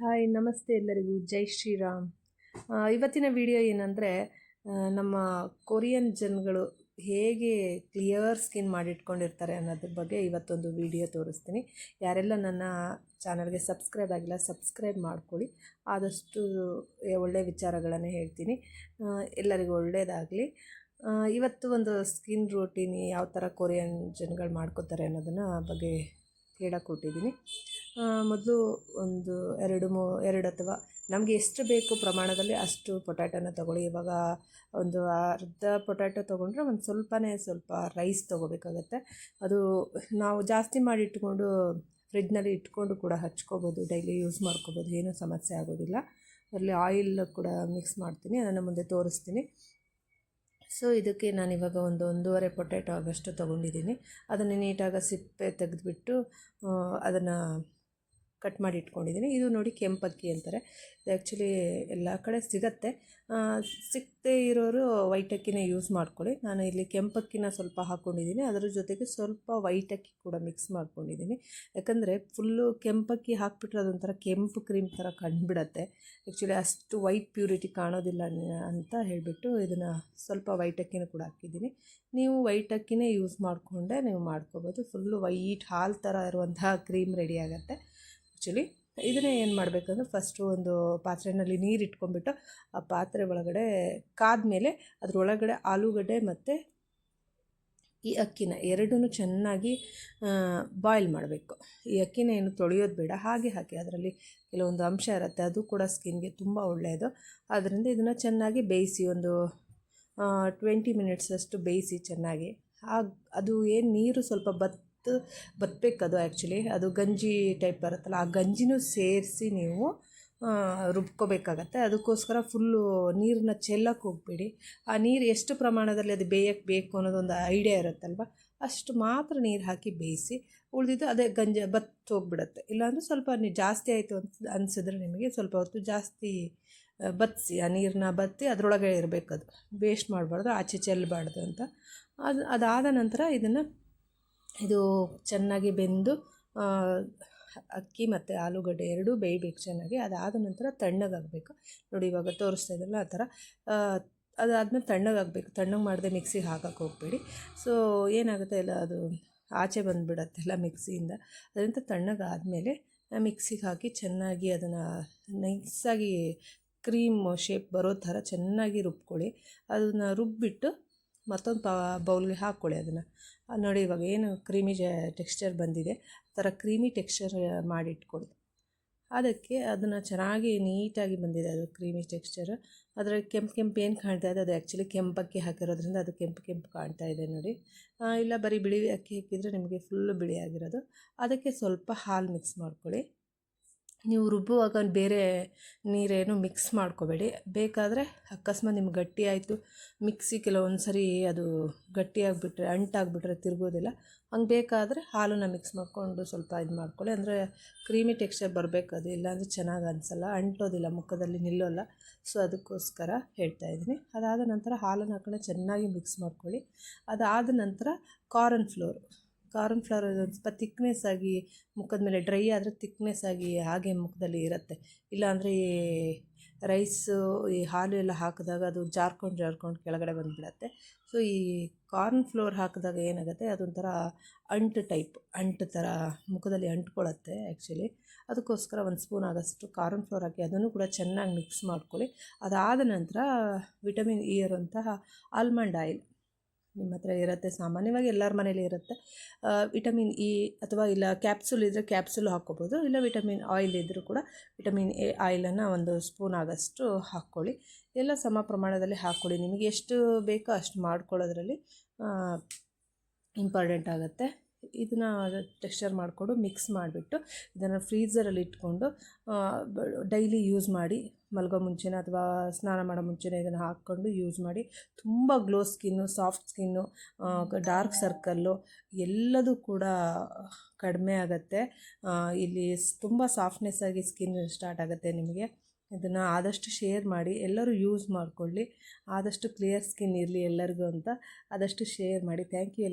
Hi, ನಮಸ್ತೆ ಎಲ್ಲರಿಗೂ. ಜೈ ಶ್ರೀರಾಮ್. ಇವತ್ತಿನ ವಿಡಿಯೋ ಏನಂದರೆ, ನಮ್ಮ ಕೊರಿಯನ್ ಜನಗಳು ಹೇಗೆ ಕ್ಲಿಯರ್ ಸ್ಕಿನ್ ಮಾಡಿಟ್ಕೊಂಡಿರ್ತಾರೆ ಅನ್ನೋದ್ರ ಬಗ್ಗೆ ಇವತ್ತೊಂದು ವಿಡಿಯೋ ತೋರಿಸ್ತೀನಿ. ಯಾರೆಲ್ಲ ನನ್ನ ಚಾನಲ್ಗೆ ಸಬ್ಸ್ಕ್ರೈಬ್ ಆಗಿಲ್ಲ, ಸಬ್ಸ್ಕ್ರೈಬ್ ಮಾಡ್ಕೊಳ್ಳಿ. ಆದಷ್ಟು ಒಳ್ಳೆಯ ವಿಚಾರಗಳನ್ನು ಹೇಳ್ತೀನಿ, ಎಲ್ಲರಿಗೂ ಒಳ್ಳೆಯದಾಗಲಿ. ಇವತ್ತು ಒಂದು ಸ್ಕಿನ್ ರೂಟೀನ್ ಯಾವ ಥರ ಕೊರಿಯನ್ ಜನಗಳು ಮಾಡ್ಕೋತಾರೆ ಅನ್ನೋದನ್ನು ಬಗ್ಗೆ ಹೇಳಕ್ಕೆ ಕೊಟ್ಟಿದ್ದೀನಿ. ಮೊದಲು ಒಂದು ಎರಡು ಅಥವಾ ನಮಗೆ ಎಷ್ಟು ಬೇಕು ಪ್ರಮಾಣದಲ್ಲಿ ಅಷ್ಟು ಪೊಟ್ಯಾಟೋನ ತೊಗೊಳ್ಳಿ. ಇವಾಗ ಒಂದು ಅರ್ಧ ಪೊಟ್ಯಾಟೊ ತೊಗೊಂಡ್ರೆ ಒಂದು ಸ್ವಲ್ಪ ರೈಸ್ ತೊಗೋಬೇಕಾಗತ್ತೆ. ಅದು ನಾವು ಜಾಸ್ತಿ ಮಾಡಿ ಇಟ್ಕೊಂಡು ಫ್ರಿಡ್ಜ್ನಲ್ಲಿ ಇಟ್ಕೊಂಡು ಕೂಡ ಹಚ್ಕೋಬೋದು, ಡೈಲಿ ಯೂಸ್ ಮಾಡ್ಕೋಬೋದು, ಏನೂ ಸಮಸ್ಯೆ ಆಗೋದಿಲ್ಲ. ಅದರಲ್ಲಿ ಆಯಿಲ್ ಕೂಡ ಮಿಕ್ಸ್ ಮಾಡ್ತೀನಿ, ಅದನ್ನು ಮುಂದೆ ತೋರಿಸ್ತೀನಿ. ಸೊ ಇದಕ್ಕೆ ನಾನಿವಾಗ ಒಂದೂವರೆ ಪೊಟ್ಯಾಟೊ ಆಗಷ್ಟು ತೊಗೊಂಡಿದ್ದೀನಿ. ಅದನ್ನು ನೀಟಾಗಿ ಸಿಪ್ಪೆ ತೆಗೆದುಬಿಟ್ಟು ಅದನ್ನು ಕಟ್ ಮಾಡಿ ಇಟ್ಕೊಂಡಿದ್ದೀನಿ. ಇದು ನೋಡಿ ಕೆಂಪಕ್ಕಿ ಅಂತಾರೆ. ಇದು ಆ್ಯಕ್ಚುಲಿ ಎಲ್ಲ ಕಡೆ ಸಿಗತ್ತೆ. ಸಿಗದೇ ಇರೋರು ವೈಟ್ ಅಕ್ಕಿನೇ ಯೂಸ್ ಮಾಡ್ಕೊಳ್ಳಿ. ನಾನು ಇಲ್ಲಿ ಕೆಂಪಕ್ಕಿನ ಸ್ವಲ್ಪ ಹಾಕ್ಕೊಂಡಿದ್ದೀನಿ, ಅದರ ಜೊತೆಗೆ ಸ್ವಲ್ಪ ವೈಟ್ ಅಕ್ಕಿ ಕೂಡ ಮಿಕ್ಸ್ ಮಾಡ್ಕೊಂಡಿದ್ದೀನಿ. ಯಾಕಂದರೆ ಫುಲ್ಲು ಕೆಂಪಕ್ಕಿ ಹಾಕ್ಬಿಟ್ರೆ ಅದೊಂಥರ ಕೆಂಪು ಕ್ರೀಮ್ ಥರ ಕಂಡುಬಿಡತ್ತೆ. ಆ್ಯಕ್ಚುಲಿ ಅಷ್ಟು ವೈಟ್ ಪ್ಯೂರಿಟಿ ಕಾಣೋದಿಲ್ಲ ಅಂತ ಹೇಳಿಬಿಟ್ಟು ಇದನ್ನು ಸ್ವಲ್ಪ ವೈಟ್ ಅಕ್ಕಿನೂ ಕೂಡ ಹಾಕಿದ್ದೀನಿ. ನೀವು ವೈಟ್ ಅಕ್ಕಿನೇ ಯೂಸ್ ಮಾಡಿಕೊಂಡೆ ನೀವು ಮಾಡ್ಕೋಬೋದು. ಫುಲ್ಲು ವೈಟ್ ಹಾಲು ಥರ ಇರುವಂತಹ ಕ್ರೀಮ್ ರೆಡಿ ಆಗುತ್ತೆ. ಆ್ಯಕ್ಚುಲಿ ಇದನ್ನೇ ಏನು ಮಾಡಬೇಕಂದ್ರೆ, ಫಸ್ಟು ಒಂದು ಪಾತ್ರೆಯಲ್ಲಿ ನೀರು ಇಟ್ಕೊಂಡ್ಬಿಟ್ಟು ಆ ಪಾತ್ರೆ ಒಳಗಡೆ ಕಾದ್ಮೇಲೆ ಅದರೊಳಗಡೆ ಆಲೂಗಡ್ಡೆ ಮತ್ತು ಈ ಅಕ್ಕಿನ ಎರಡೂ ಚೆನ್ನಾಗಿ ಬಾಯ್ಲ್ ಮಾಡಬೇಕು. ಈ ಅಕ್ಕಿನ ಏನು ತೊಳೆಯೋದು ಬೇಡ, ಹಾಗೆ ಹಾಕಿ. ಅದರಲ್ಲಿ ಕೆಲವೊಂದು ಅಂಶ ಇರುತ್ತೆ, ಅದು ಕೂಡ ಸ್ಕಿನ್ಗೆ ತುಂಬ ಒಳ್ಳೆಯದು. ಆದ್ದರಿಂದ ಇದನ್ನು ಚೆನ್ನಾಗಿ ಬೇಯಿಸಿ, ಒಂದು 20 ಮಿನಿಟ್ಸಷ್ಟು ಬೇಯಿಸಿ ಚೆನ್ನಾಗಿ. ಅದು ಏನು ನೀರು ಸ್ವಲ್ಪ ಬತ್ತಬೇಕದು. ಆ್ಯಕ್ಚುಲಿ ಅದು ಗಂಜಿ ಟೈಪ್ ಬರುತ್ತಲ್ಲ, ಆ ಗಂಜಿನೂ ಸೇರಿಸಿ ನೀವು ರುಬ್ಕೋಬೇಕಾಗತ್ತೆ. ಅದಕ್ಕೋಸ್ಕರ ಫುಲ್ಲು ನೀರನ್ನ ಚೆಲ್ಲಕ್ಕೆ ಹೋಗಬೇಡಿ. ಆ ನೀರು ಎಷ್ಟು ಪ್ರಮಾಣದಲ್ಲಿ ಅದು ಬೇಯಕ್ಕೆ ಬೇಕು ಅನ್ನೋದೊಂದು ಐಡಿಯಾ ಇರುತ್ತಲ್ವ, ಅಷ್ಟು ಮಾತ್ರ ನೀರು ಹಾಕಿ ಬೇಯಿಸಿ. ಉಳಿದಿದ್ದು ಅದೇ ಗಂಜಿ ಹೋಗ್ಬಿಡುತ್ತೆ. ಇಲ್ಲಾಂದರೆ ಸ್ವಲ್ಪ ಜಾಸ್ತಿ ಆಯಿತು ಅನಿಸಿದ್ರೆ ನಿಮಗೆ ಸ್ವಲ್ಪ ಹೊತ್ತು ಜಾಸ್ತಿ ಬತ್ತಿಸಿ, ಆ ನೀರನ್ನ ಬತ್ತಿ ಅದರೊಳಗೆ ಇರಬೇಕದು, ವೇಸ್ಟ್ ಮಾಡಬಾರ್ದು, ಆಚೆ ಚೆಲ್ಲಬಾರ್ದು ಅಂತ. ಅದಾದ ನಂತರ ಇದು ಚೆನ್ನಾಗಿ ಬೆಂದು ಅಕ್ಕಿ ಮತ್ತು ಆಲೂಗಡ್ಡೆ ಎರಡೂ ಬೇಯಬೇಕು ಚೆನ್ನಾಗಿ. ಅದಾದ ನಂತರ ತಣ್ಣಗಾಗಬೇಕು. ನೋಡಿ ಇವಾಗ ತೋರಿಸ್ತಾ ಇದ್ದಲ್ಲ ಆ ಥರ. ಅದಾದಮೇಲೆ ತಣ್ಣಗಾಗಬೇಕು. ತಣ್ಣಗೆ ಮಾಡದೆ ಮಿಕ್ಸಿಗೆ ಹಾಕಕ್ಕೆ ಹೋಗಬೇಡಿ. ಸೊ ಏನಾಗುತ್ತೆ, ಎಲ್ಲ ಅದು ಆಚೆ ಬಂದುಬಿಡತ್ತೆ ಎಲ್ಲ ಮಿಕ್ಸಿಯಿಂದ. ಅದರಿಂದ ತಣ್ಣಗಾದಮೇಲೆ ಮಿಕ್ಸಿಗೆ ಹಾಕಿ ಚೆನ್ನಾಗಿ ಅದನ್ನು ನೈಸಾಗಿ ಕ್ರೀಮ್ ಶೇಪ್ ಬರೋ ಥರ ಚೆನ್ನಾಗಿ ರುಬ್ಕೊಳ್ಳಿ. ಅದನ್ನು ರುಬ್ಬಿಟ್ಟು ಮತ್ತೊಂದು ಬೌಲ್ಗೆ ಹಾಕ್ಕೊಳ್ಳಿ. ಅದನ್ನು ನೋಡಿ ಇವಾಗ ಏನು ಕ್ರೀಮಿ ಟೆಕ್ಸ್ಚರ್ ಬಂದಿದೆ, ಆ ಥರ ಕ್ರೀಮಿ ಟೆಕ್ಸ್ಚರ್ ಮಾಡಿಟ್ಕೊಳ್ಳಿ. ಅದಕ್ಕೆ ಅದನ್ನು ಚೆನ್ನಾಗಿ ನೀಟಾಗಿ ಬಂದಿದೆ ಅದು ಕ್ರೀಮಿ ಟೆಕ್ಸ್ಚರ್. ಅದರ ಕೆಂಪು ಏನು ಕಾಣ್ತಾ ಇದೆ, ಅದು ಆ್ಯಕ್ಚುಲಿ ಕೆಂಪಕ್ಕಿ ಹಾಕಿರೋದ್ರಿಂದ ಅದು ಕೆಂಪು ಕಾಣ್ತಾ ಇದೆ ನೋಡಿ. ಇಲ್ಲ ಬರೀ ಬಿಳಿ ಅಕ್ಕಿ ಹಾಕಿದರೆ ನಿಮಗೆ ಫುಲ್ಲು ಬಿಳಿಯಾಗಿರೋದು. ಅದಕ್ಕೆ ಸ್ವಲ್ಪ ಹಾಲು ಮಿಕ್ಸ್ ಮಾಡ್ಕೊಳ್ಳಿ. ನೀವು ರುಬ್ಬುವಾಗ ಬೇರೆ ನೀರೇನು ಮಿಕ್ಸ್ ಮಾಡ್ಕೋಬೇಡಿ. ಬೇಕಾದರೆ ಅಕಸ್ಮಾತ್ ನಿಮ್ಗೆ ಗಟ್ಟಿ ಆಯಿತು, ಮಿಕ್ಸಿ ಕೆಲವೊಂದು ಸರಿ ಅದು ಗಟ್ಟಿಯಾಗಿಬಿಟ್ರೆ ಅಂಟಾಗಿಬಿಟ್ರೆ ತಿರುಗೋದಿಲ್ಲ. ಹಂಗೆ ಬೇಕಾದರೆ ಹಾಲನ್ನು ಮಿಕ್ಸ್ ಮಾಡಿಕೊಂಡು ಸ್ವಲ್ಪ ಇದು ಮಾಡ್ಕೊಳ್ಳಿ. ಅಂದರೆ ಕ್ರೀಮಿ ಟೆಕ್ಸ್ಚರ್ ಬರಬೇಕದು, ಇಲ್ಲಾಂದರೆ ಚೆನ್ನಾಗಿ ಅನಿಸಲ್ಲ, ಅಂಟೋದಿಲ್ಲ, ಮುಖದಲ್ಲಿ ನಿಲ್ಲೋಲ್ಲ. ಸೊ ಅದಕ್ಕೋಸ್ಕರ ಹೇಳ್ತಾ ಇದ್ದೀನಿ. ಅದಾದ ನಂತರ ಹಾಲನ್ನು ಹಾಕೊಂಡು ಚೆನ್ನಾಗಿ ಮಿಕ್ಸ್ ಮಾಡ್ಕೊಳ್ಳಿ. ಅದಾದ ನಂತರ ಕಾರ್ನ್ ಫ್ಲೋರ್ ಒಂದು ಸ್ವಲ್ಪ ತಿಕ್ನೆಸ್ ಆಗಿ ಮುಖದ ಮೇಲೆ ಡ್ರೈ ಆದರೆ ತಿಕ್ನೆಸ್ ಆಗಿ ಹಾಗೆ ಮುಖದಲ್ಲಿ ಇರುತ್ತೆ. ಇಲ್ಲಾಂದರೆ ಈ ರೈಸು ಈ ಹಾಲು ಎಲ್ಲ ಹಾಕಿದಾಗ ಅದು ಜಾರ್ಕೊಂಡು ಕೆಳಗಡೆ ಬಂದುಬಿಡತ್ತೆ. ಸೊ ಈ ಕಾರ್ನ್ ಫ್ಲೋರ್ ಹಾಕಿದಾಗ ಏನಾಗುತ್ತೆ, ಅದೊಂಥರ ಅಂಟು ಥರ ಮುಖದಲ್ಲಿ ಅಂಟ್ಕೊಳ್ಳುತ್ತೆ ಆ್ಯಕ್ಚುಲಿ. ಅದಕ್ಕೋಸ್ಕರ ಒಂದು ಸ್ಪೂನ್ ಆಗೋಷ್ಟು ಕಾರ್ನ್ ಫ್ಲೋರ್ ಹಾಕಿ ಅದನ್ನು ಕೂಡ ಚೆನ್ನಾಗಿ ಮಿಕ್ಸ್ ಮಾಡ್ಕೊಳ್ಳಿ. ಅದಾದ ನಂತರ ವಿಟಮಿನ್ ಇ ಇರುವಂತಹ ಆಲ್ಮಂಡ್ ಆಯಿಲ್ ನಿಮ್ಮ ಹತ್ರ ಇರುತ್ತೆ, ಸಾಮಾನ್ಯವಾಗಿ ಎಲ್ಲರ ಮನೇಲಿ ಇರುತ್ತೆ. ವಿಟಮಿನ್ ಇ ಅಥವಾ ಇಲ್ಲ ಕ್ಯಾಪ್ಸೂಲ್ ಇದ್ದರೆ ಕ್ಯಾಪ್ಸೂಲ್ ಹಾಕ್ಕೋಬೋದು, ಇಲ್ಲ ವಿಟಮಿನ್ ಆಯಿಲ್ ಇದ್ದರೂ ಕೂಡ ವಿಟಮಿನ್ ಎ ಆಯಿಲನ್ನು ಒಂದು ಸ್ಪೂನ್ ಆಗೋಷ್ಟು ಹಾಕ್ಕೊಳ್ಳಿ. ಎಲ್ಲ ಸಮ ಪ್ರಮಾಣದಲ್ಲಿ ಹಾಕ್ಕೊಳ್ಳಿ. ನಿಮಗೆ ಎಷ್ಟು ಬೇಕೋ ಅಷ್ಟು ಮಾಡ್ಕೊಳ್ಳೋದ್ರಲ್ಲಿ ಇಂಪಾರ್ಟೆಂಟ್ ಆಗುತ್ತೆ. ಇದನ್ನು ಟೆಕ್ಸ್ಚರ್ ಮಾಡಿಕೊಂಡು ಮಿಕ್ಸ್ ಮಾಡಿಬಿಟ್ಟು ಇದನ್ನು ಫ್ರೀಝರಲ್ಲಿ ಇಟ್ಕೊಂಡು ಡೈಲಿ ಯೂಸ್ ಮಾಡಿ. ಮಲಗೋ ಮುಂಚೆನೇ ಅಥವಾ ಸ್ನಾನ ಮಾಡೋ ಮುಂಚೆನೇ ಇದನ್ನು ಹಾಕ್ಕೊಂಡು ಯೂಸ್ ಮಾಡಿ. ತುಂಬ glow skin, soft skin, dark circle ಎಲ್ಲದೂ ಕೂಡ ಕಡಿಮೆ ಆಗುತ್ತೆ. ಇಲ್ಲಿ ತುಂಬ ಸಾಫ್ಟ್ನೆಸ್ ಆಗಿ ಸ್ಕಿನ್ ಸ್ಟಾರ್ಟ್ ಆಗುತ್ತೆ ನಿಮಗೆ. ಇದನ್ನು ಆದಷ್ಟು ಶೇರ್ ಮಾಡಿ, ಎಲ್ಲರೂ ಯೂಸ್ ಮಾಡಿಕೊಳ್ಳಿ. ಆದಷ್ಟು ಕ್ಲಿಯರ್ ಸ್ಕಿನ್ ಇರಲಿ ಎಲ್ಲರಿಗೂ ಅಂತ ಆದಷ್ಟು ಶೇರ್ ಮಾಡಿ. Thank you.